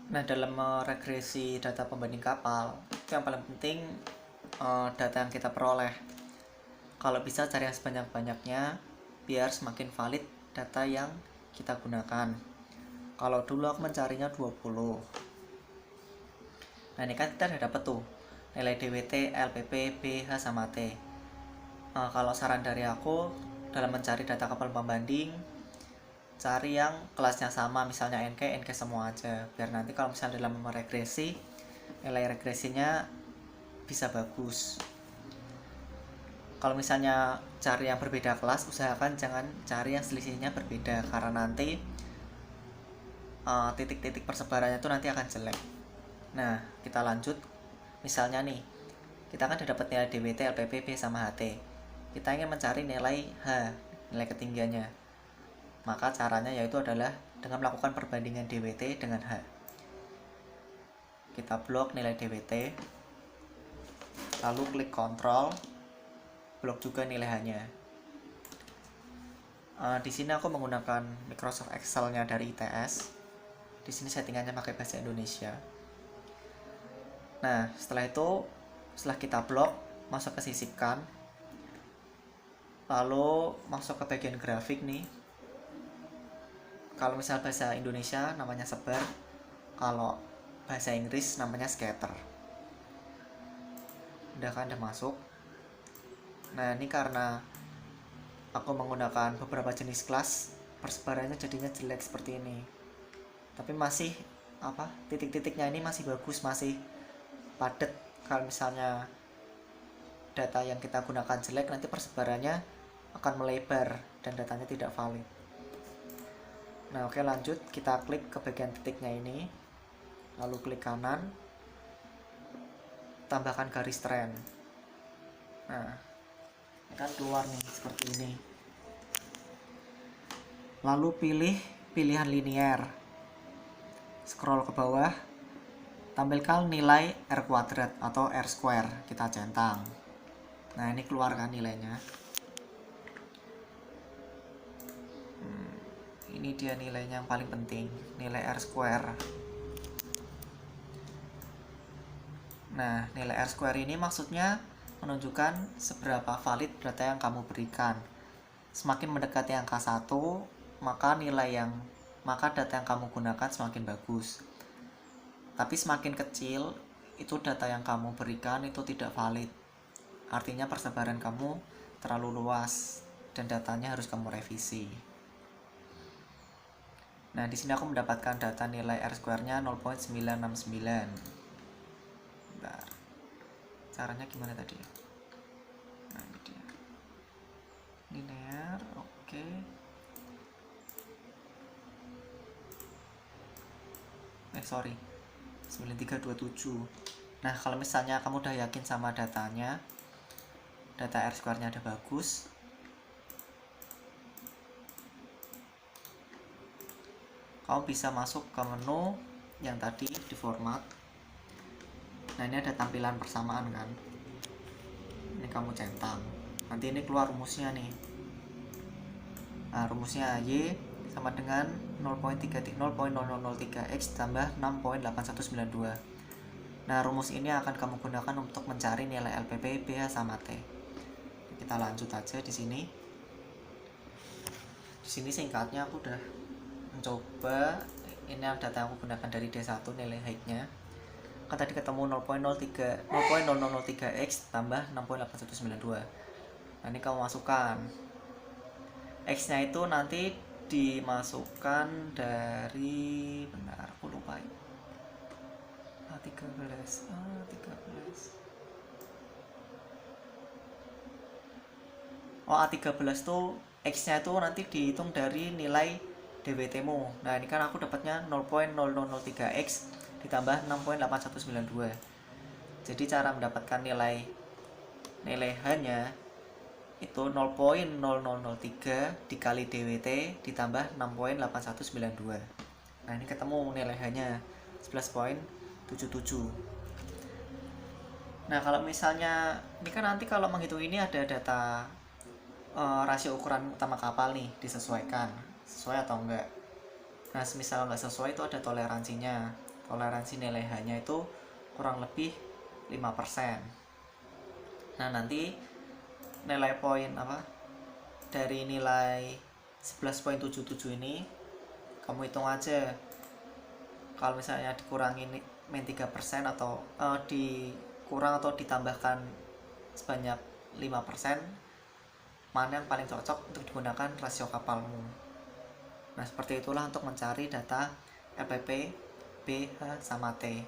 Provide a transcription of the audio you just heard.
Nah, dalam meregresi data pembanding kapal, itu yang paling penting data yang kita peroleh. Kalau bisa cari yang sebanyak-banyaknya, biar semakin valid data yang kita gunakan. Kalau dulu aku mencarinya 20. Nah, ini kan kita udah dapet tuh nilai DWT, LPP, BH, sama T. Kalau saran dari aku, dalam mencari data kapal pembanding, cari yang kelasnya sama, misalnya NK semua aja, biar nanti kalau misalnya dalam meregresi, nilai regresinya bisa bagus. Kalau misalnya cari yang berbeda kelas, usahakan jangan cari yang selisihnya berbeda, karena nanti titik-titik persebarannya itu nanti akan jelek. Nah, kita lanjut. Misalnya nih, kita kan udah dapat nilai DWT, LPP, B sama HT. Kita ingin mencari nilai H, nilai ketinggiannya. Maka caranya yaitu adalah dengan melakukan perbandingan DWT dengan H. Kita blok nilai DWT, lalu klik Ctrl, blok juga nilai H-nya. Di sini aku menggunakan Microsoft Excel-nya dari ITS. Di sini settingannya pakai bahasa Indonesia. Nah, setelah kita blok, masuk ke sisipkan, lalu masuk ke bagian grafik nih. Kalau misal bahasa Indonesia namanya sebar, kalau bahasa Inggris namanya scatter. Udah kan, udah masuk. Nah, ini karena aku menggunakan beberapa jenis kelas, persebarannya jadinya jelek seperti ini. Tapi masih titik-titiknya ini masih bagus, masih padat. Kalau misalnya data yang kita gunakan jelek, nanti persebarannya akan melebar dan datanya tidak valid. Nah, oke, lanjut. Kita klik ke bagian titiknya ini, lalu klik kanan, tambahkan garis trend. Nah, ini kan keluar nih seperti ini. Lalu pilih pilihan linear, scroll ke bawah, tampilkan nilai R kuadrat atau R square, kita centang. Nah, ini keluarkan nilainya. Ini dia nilainya yang paling penting, nilai R square. Nah, nilai R square ini maksudnya menunjukkan seberapa valid data yang kamu berikan. Semakin mendekati angka 1, maka data yang kamu gunakan semakin bagus. Tapi semakin kecil, itu data yang kamu berikan itu tidak valid. Artinya persebaran kamu terlalu luas dan datanya harus kamu revisi. Nah, di sini aku mendapatkan data nilai R square-nya 0.969. Bentar. Caranya gimana tadi? Nah, ini dia. Linear, oke. Sorry. 9327. Nah, kalau misalnya kamu udah yakin sama datanya, data R square-nya udah bagus, kamu bisa masuk ke menu yang tadi di format. Nah, ini ada tampilan persamaan kan, ini kamu centang, nanti ini keluar rumusnya nih. Nah, rumusnya Y sama dengan 0.0003x tambah 6.8192. Nah, rumus ini akan kamu gunakan untuk mencari nilai LPP, BH, sama T. Kita lanjut aja di sini. Di sini singkatnya aku udah mencoba. Ini data yang aku gunakan dari D1, nilai height-nya. Kan tadi ketemu 0.0003x tambah 6.8192. Nah, ini kamu masukkan. X-nya itu nanti dimasukkan dari, benar, aku lupa. A13. Oh, A13 tuh X-nya itu nanti dihitung dari nilai DWT-mu. Nah, ini kan aku dapatnya 0.0003x ditambah 6.8192. Jadi cara mendapatkan nilai H-nya itu 0.0003 dikali DWT ditambah 6.8192. Nah, ini ketemu nilai H-nya 11.77. Nah, kalau misalnya ini kan nanti kalau menghitung ini ada data rasio ukuran utama kapal nih, disesuaikan sesuai atau enggak. Nah, semisal nggak sesuai itu ada toleransinya. toleransi nilai H-nya itu kurang lebih 5%. Nah, nanti nilai poin dari nilai 11,77 ini kamu hitung aja. Kalau misalnya dikurangi min 3% atau dikurang atau ditambahkan sebanyak 5%, mana yang paling cocok untuk digunakan rasio kapalmu. Nah, seperti itulah untuk mencari data LPP, B, H, sama T.